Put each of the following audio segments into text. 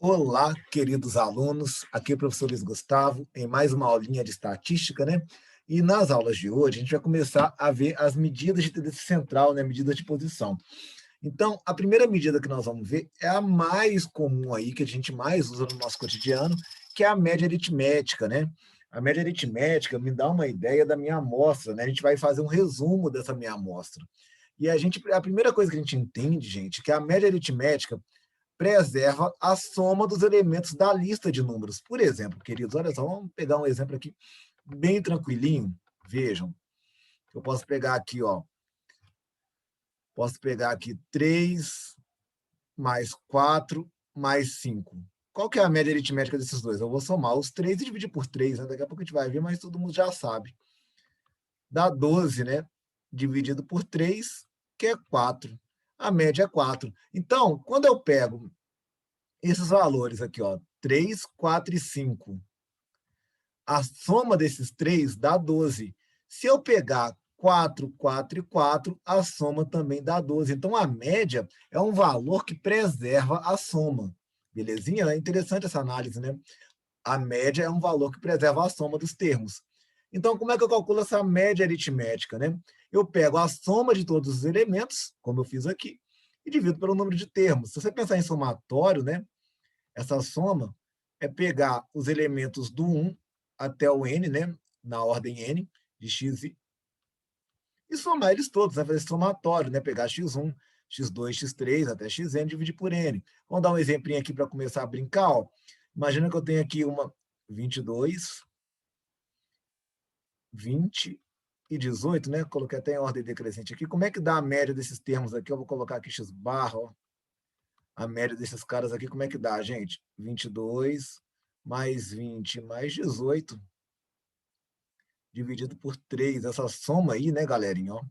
Olá, queridos alunos, aqui é o professor Luiz Gustavo, em mais uma aulinha de estatística, né? E nas aulas de hoje, a gente vai começar a ver as medidas de tendência central, né? Medidas de posição. Então, a primeira medida que nós vamos ver é a mais comum aí, que a gente mais usa no nosso cotidiano, que é a média aritmética, né? A média aritmética me dá uma ideia da minha amostra, né? A gente vai fazer um resumo dessa minha amostra. E a primeira coisa que a gente entende, gente, é que a média aritmética preserva a soma dos elementos da lista de números. Por exemplo, queridos, olha só, vamos pegar um exemplo aqui bem tranquilinho. Vejam, eu posso pegar aqui, ó, posso pegar aqui 3 mais 4 mais 5. Qual que é a média aritmética desses dois? Eu vou somar os 3 e dividir por 3, né? Daqui a pouco a gente vai ver, mas todo mundo já sabe. Dá 12, né? Dividido por 3, que é 4. A média é 4. Então, quando eu pego esses valores aqui, ó, 3, 4 e 5, a soma desses três dá 12. Se eu pegar 4, 4 e 4, a soma também dá 12. Então, a média é um valor que preserva a soma. Belezinha? É interessante essa análise, né? A média é um valor que preserva a soma dos termos. Então, como é que eu calculo essa média aritmética, né? Eu pego a soma de todos os elementos, como eu fiz aqui, e divido pelo número de termos. Se você pensar em somatório, né? Essa soma é pegar os elementos do 1 até o n, né, na ordem n, de x e somar eles todos, né, fazer esse somatório, né, pegar x1, x2, x3 até xn, dividir por n. Vamos dar um exemplinho aqui para começar a brincar. Ó. Imagina que eu tenho aqui uma 22, 20 e 18, né? Coloquei até em ordem decrescente aqui. Como é que dá a média desses termos aqui? Eu vou colocar aqui x barra, ó. A média desses caras aqui, como é que dá, gente? 22 mais 20 mais 18 dividido por 3. Essa soma aí, né, galerinha, ó,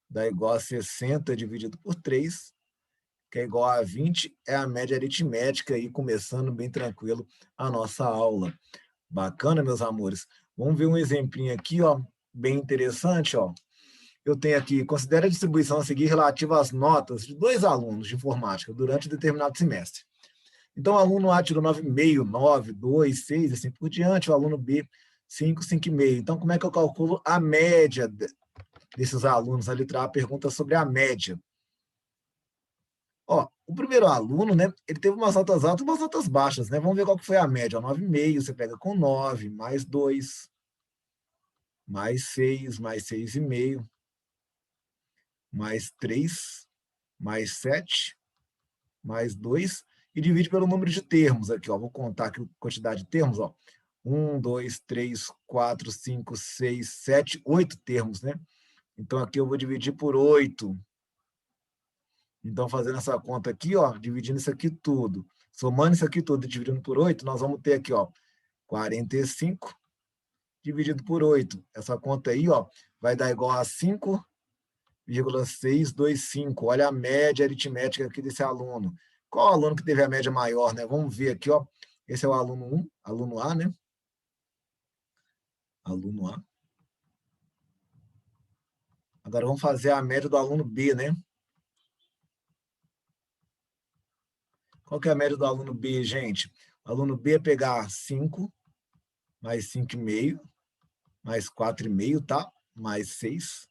dá igual a 60 dividido por 3, que é igual a 20, é a média aritmética aí, começando bem tranquilo a nossa aula. Bacana, meus amores? Vamos ver um exemplinho aqui, ó, bem interessante, ó. Eu tenho aqui, considere a distribuição a seguir relativa às notas de 2 alunos de informática durante determinado semestre. Então, o aluno A tirou 9,5, 9, 2, 6, assim por diante, o aluno B, 5, 5,5. Então, como é que eu calculo a média desses alunos? A letra A pergunta sobre a média. Ó, o primeiro aluno, né, ele teve umas notas altas e umas notas baixas, né? Vamos ver qual que foi a média. 9,5, você pega com 9, mais 2, mais 6, mais 6,5, mais 3, mais 7, mais 2, e divide pelo número de termos aqui, ó. Vou contar aqui a quantidade de termos, ó. 1, 2, 3, 4, 5, 6, 7, 8 termos, né? Então, aqui eu vou dividir por 8. Então, fazendo essa conta aqui, ó, dividindo isso aqui tudo, somando isso aqui tudo e dividindo por 8, nós vamos ter aqui, ó, 45 dividido por 8. Essa conta aí, ó, vai dar igual a 5,625. Olha a média aritmética aqui desse aluno. Qual aluno que teve a média maior, né? Vamos ver aqui, ó. Esse é o aluno 1, aluno A, né? Aluno A. Agora vamos fazer a média do aluno B, né? Qual que é a média do aluno B, gente? O aluno B é pegar 5, mais 5,5, mais 4,5, tá? Mais 6,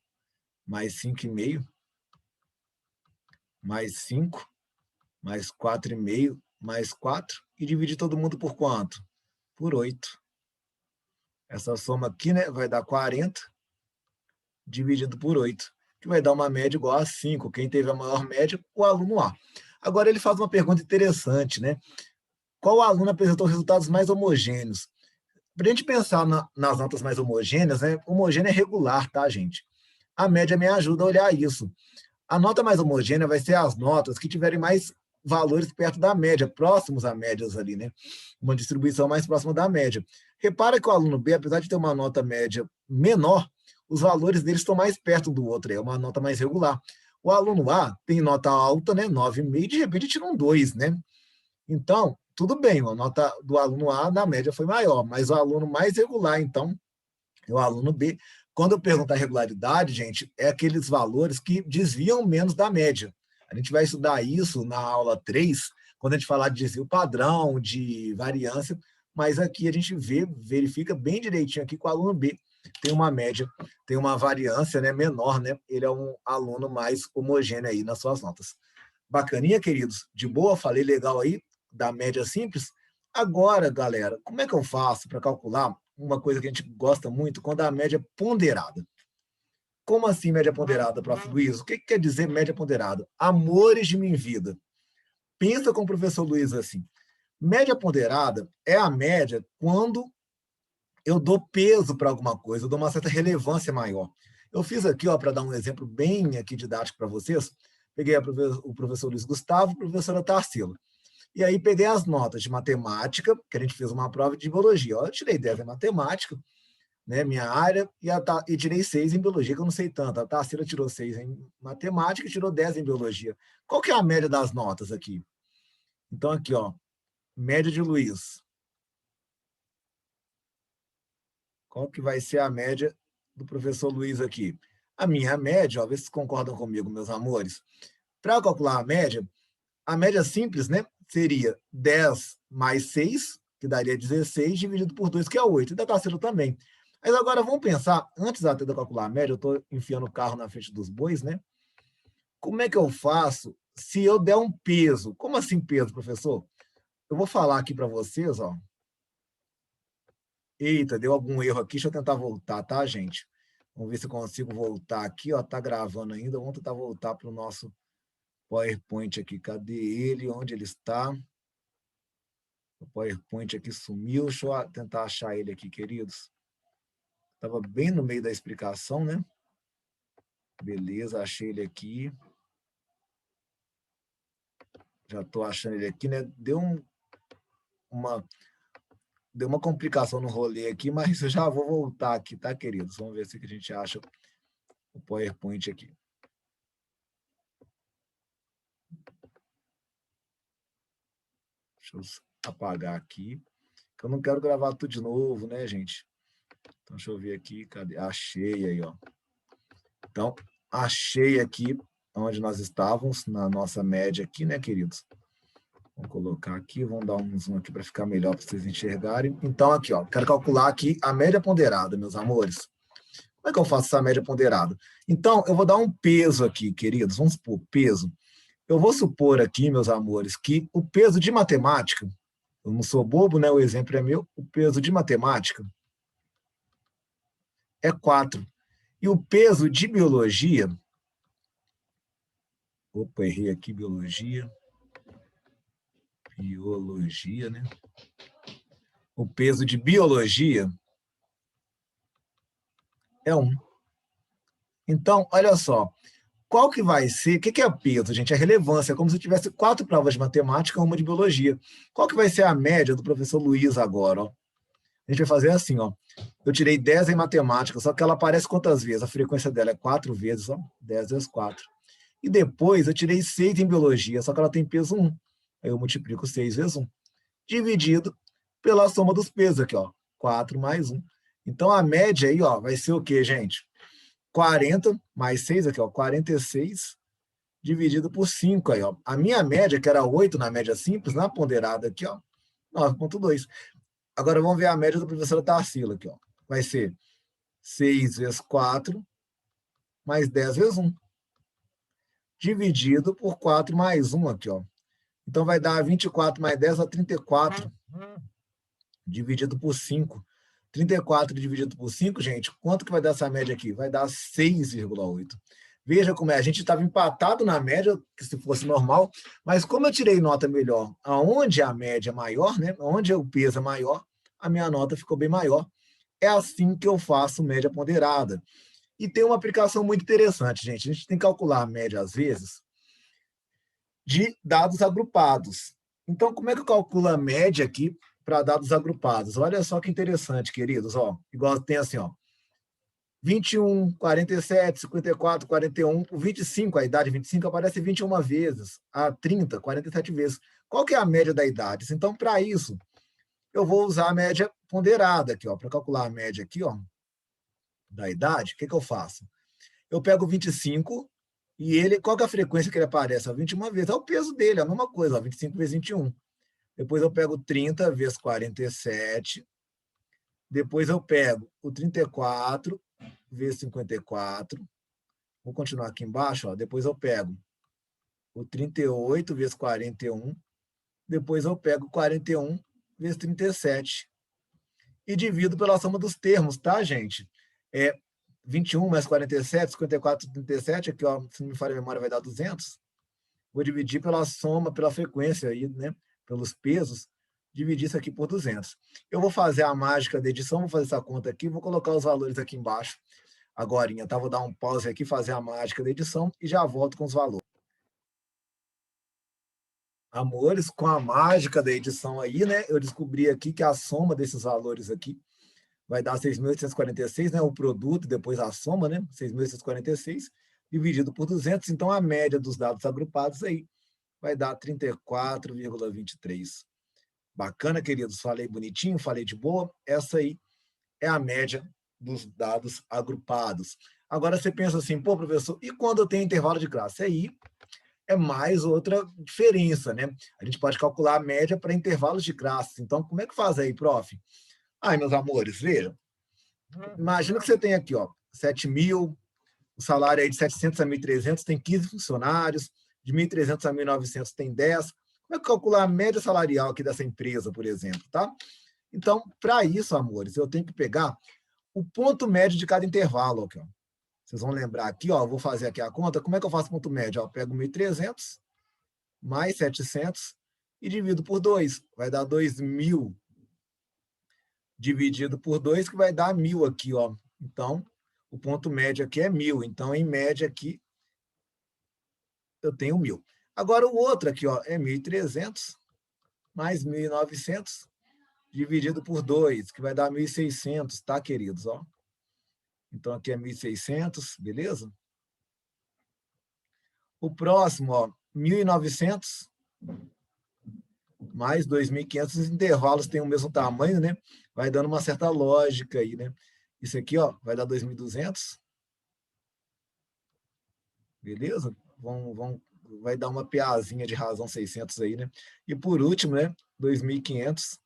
mais 5,5, mais 5, mais 4,5, mais 4, e dividir todo mundo por quanto? Por 8. Essa soma aqui, né, vai dar 40, dividido por 8, que vai dar uma média igual a 5. Quem teve a maior média? O aluno A. Agora ele faz uma pergunta interessante, né? Qual aluno apresentou resultados mais homogêneos? Para a gente pensar nas notas mais homogêneas, né? Homogênea é regular, tá, gente? A média me ajuda a olhar isso. A nota mais homogênea vai ser as notas que tiverem mais valores perto da média, próximos a médias ali, né? Uma distribuição mais próxima da média. Repara que o aluno B, apesar de ter uma nota média menor, os valores deles estão mais perto do outro, é uma nota mais regular. O aluno A tem nota alta, né? 9,5, de repente tira um 2, né? Então, tudo bem, a nota do aluno A na média foi maior, mas o aluno mais regular, então, é o aluno B. Quando eu perguntar regularidade, gente, é aqueles valores que desviam menos da média. A gente vai estudar isso na aula 3, quando a gente falar de desvio padrão, de variância, mas aqui a gente verifica bem direitinho aqui com o aluno B. Tem uma média, tem uma variância, né, menor, né? Ele é um aluno mais homogêneo aí nas suas notas. Bacaninha, queridos? De boa? Falei legal aí da média simples? Agora, galera, como é que eu faço para calcular uma coisa que a gente gosta muito, quando a média é ponderada? Como assim média ponderada, prof. Luiz? O que quer dizer média ponderada? Amores de minha vida. Pensa com o professor Luiz assim. Média ponderada é a média quando eu dou peso para alguma coisa, eu dou uma certa relevância maior. Eu fiz aqui, para dar um exemplo bem aqui didático para vocês, peguei o professor Luiz Gustavo e a professora Tarsila. E aí peguei as notas de matemática, que a gente fez uma prova de biologia. Eu tirei 10 em matemática, né, minha área, e tirei 6 em biologia, que eu não sei tanto. A Tarsila tirou 6 em matemática e tirou 10 em biologia. Qual que é a média das notas aqui? Então, aqui, média de Luiz. Qual que vai ser a média do professor Luiz aqui? A minha média, vê se vocês concordam comigo, meus amores. Para calcular a média simples, né, seria 10 mais 6, que daria 16, dividido por 2, que é 8. E da Tarsila também. Mas agora vamos pensar, antes até de eu calcular a média, eu estou enfiando o carro na frente dos bois, né? Como é que eu faço se eu der um peso? Como assim peso, professor? Eu vou falar aqui para vocês, Eita, deu algum erro aqui, deixa eu tentar voltar, tá, gente? Vamos ver se eu consigo voltar aqui, tá gravando ainda, vamos tentar voltar para o nosso PowerPoint aqui. Cadê ele? Onde ele está? O PowerPoint aqui sumiu, deixa eu tentar achar ele aqui, queridos. Estava bem no meio da explicação, né? Beleza, achei ele aqui. Já estou achando ele aqui, né? Deu uma complicação no rolê aqui, mas eu já vou voltar aqui, tá, queridos? Vamos ver se a gente acha o PowerPoint aqui. Deixa eu apagar aqui, que eu não quero gravar tudo de novo, né, gente? Então, deixa eu ver aqui, cadê? Achei aí, Então, achei aqui onde nós estávamos, na nossa média aqui, né, queridos? Vamos colocar aqui, vamos dar um zoom aqui para ficar melhor para vocês enxergarem. Então, aqui, quero calcular aqui a média ponderada, meus amores. Como é que eu faço essa média ponderada? Então, eu vou dar um peso aqui, queridos. Vamos supor, peso. Eu vou supor aqui, meus amores, que o peso de matemática, eu não sou bobo, né? O exemplo é meu. O peso de matemática é 4. E o peso de biologia... Opa, errei aqui, biologia. Biologia, né? O peso de biologia é 1. Então, olha só. Qual que vai ser... O que é peso, gente? É relevância. É como se eu tivesse 4 provas de matemática e uma de biologia. Qual que vai ser a média do professor Luiz agora, A gente vai fazer assim, Eu tirei 10 em matemática, só que ela aparece quantas vezes? A frequência dela é 4 vezes, 10 vezes 4. E depois eu tirei 6 em biologia, só que ela tem peso 1. Aí eu multiplico 6 vezes 1. Dividido pela soma dos pesos aqui, 4 mais 1. Então a média aí, vai ser o quê, gente? 40 mais 6 aqui, 46 dividido por 5 aí, A minha média, que era 8 na média simples, na ponderada aqui, 9,2. Agora vamos ver a média da professora Tarsila aqui, Vai ser 6 vezes 4 mais 10 vezes 1. Dividido por 4 mais 1 aqui, Então vai dar 24 mais 10 a 34. Dividido por 5. 34 dividido por 5, gente, quanto que vai dar essa média aqui? Vai dar 6,8. Veja como é, a gente estava empatado na média, que se fosse normal, mas como eu tirei nota melhor, aonde a média é maior, né? Onde o peso é maior, a minha nota ficou bem maior. É assim que eu faço média ponderada. E tem uma aplicação muito interessante, gente. A gente tem que calcular a média, às vezes, de dados agrupados. Então, como é que eu calculo a média aqui para dados agrupados? Olha só que interessante, queridos. Igual tem assim, 21, 47, 54, 41, o 25, a idade 25 aparece 21 vezes, a 30, 47 vezes. Qual que é a média da idade? Então, para isso, eu vou usar a média ponderada aqui, para calcular a média aqui, da idade, o que eu faço? Eu pego 25 E ele, qual que é a frequência que ele aparece? Ó, 21 vezes. É o peso dele, é a mesma coisa, ó, 25 vezes 21. Depois eu pego 30 vezes 47. Depois eu pego o 34 vezes 54. Vou continuar aqui embaixo. Ó. Depois eu pego o 38 vezes 41. Depois eu pego 41 vezes 37. E divido pela soma dos termos, tá, gente? É 21 mais 47, 54, 37, aqui, ó, se não me falha a memória, vai dar 200. Vou dividir pela soma, pela frequência aí, né? Pelos pesos, dividir isso aqui por 200. Eu vou fazer a mágica da edição, vou fazer essa conta aqui, vou colocar os valores aqui embaixo agorinha, tá? Vou dar um pause aqui, fazer a mágica da edição e já volto com os valores. Amores, com a mágica da edição aí, né? Eu descobri aqui que a soma desses valores aqui vai dar 6.846, né? O produto, depois a soma, né? 6.846, dividido por 200. Então, a média dos dados agrupados aí vai dar 34,23. Bacana, queridos? Falei bonitinho, falei de boa. Essa aí é a média dos dados agrupados. Agora você pensa assim, pô, professor, e quando eu tenho intervalo de classe? Aí é mais outra diferença, né? A gente pode calcular a média para intervalos de classes. Então, como é que faz aí, prof? Ai, meus amores, vejam. Imagina que você tem aqui, ó, 7.000, o salário aí de 700 a 1.300 tem 15 funcionários, de 1.300 a 1.900 tem 10. Como é que calcular a média salarial aqui dessa empresa, por exemplo, tá? Então, para isso, amores, eu tenho que pegar o ponto médio de cada intervalo. Aqui, ó. Vocês vão lembrar aqui, ó, vou fazer aqui a conta. Como é que eu faço ponto médio? Ó, eu pego 1.300 mais 700 e divido por 2. Vai dar 2.000 dividido por 2, que vai dar 1.000 aqui. Ó. Então, o ponto médio aqui é 1.000. Então, em média aqui, eu tenho 1.000. Agora, o outro aqui ó, é 1.300 mais 1.900 dividido por 2, que vai dar 1.600, tá, queridos? Ó. Então, aqui é 1.600, beleza? O próximo, ó, 1.900 mais 2.500, os intervalos têm o mesmo tamanho, né? Vai dando uma certa lógica aí, né? Isso aqui, ó, vai dar 2.200. Beleza? Vai dar uma piazinha de razão 600 aí, né? E por último, né? 2.500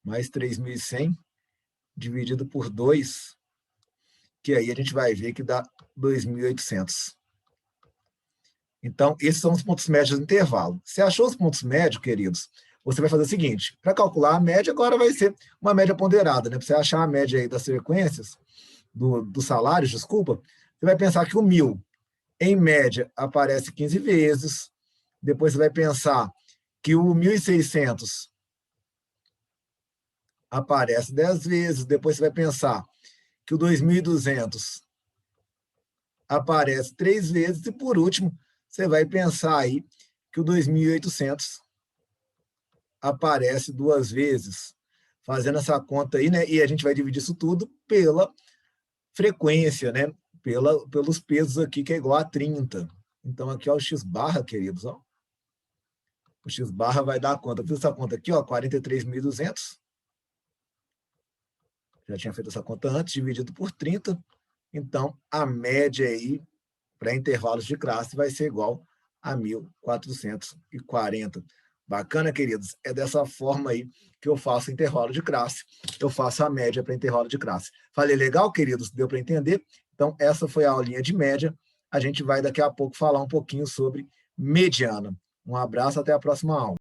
mais 3.100 dividido por 2, que aí a gente vai ver que dá 2.800. Então, esses são os pontos médios do intervalo. Você achou os pontos médios, queridos? Você vai fazer o seguinte, para calcular a média, agora vai ser uma média ponderada, né? Para você achar a média aí das frequências, dos salários, desculpa, você vai pensar que o 1.000, em média, aparece 15 vezes, depois você vai pensar que o 1.600 aparece 10 vezes, depois você vai pensar que o 2.200 aparece 3 vezes, e por último, você vai pensar aí que o 2.800 aparece 2 vezes. Fazendo essa conta aí, né? E a gente vai dividir isso tudo pela frequência, né? Pelos pesos aqui, que é igual a 30. Então, aqui, ó, o x barra, queridos, ó. O x barra vai dar a conta. Eu fiz essa conta aqui, ó, 43.200. Já tinha feito essa conta antes, dividido por 30. Então, a média aí, para intervalos de classe, vai ser igual a 1.440. Bacana, queridos? É dessa forma aí que eu faço intervalo de classe. Eu faço a média para intervalo de classe. Falei legal, queridos? Deu para entender? Então, essa foi a aulinha de média. A gente vai daqui a pouco falar um pouquinho sobre mediana. Um abraço, até a próxima aula.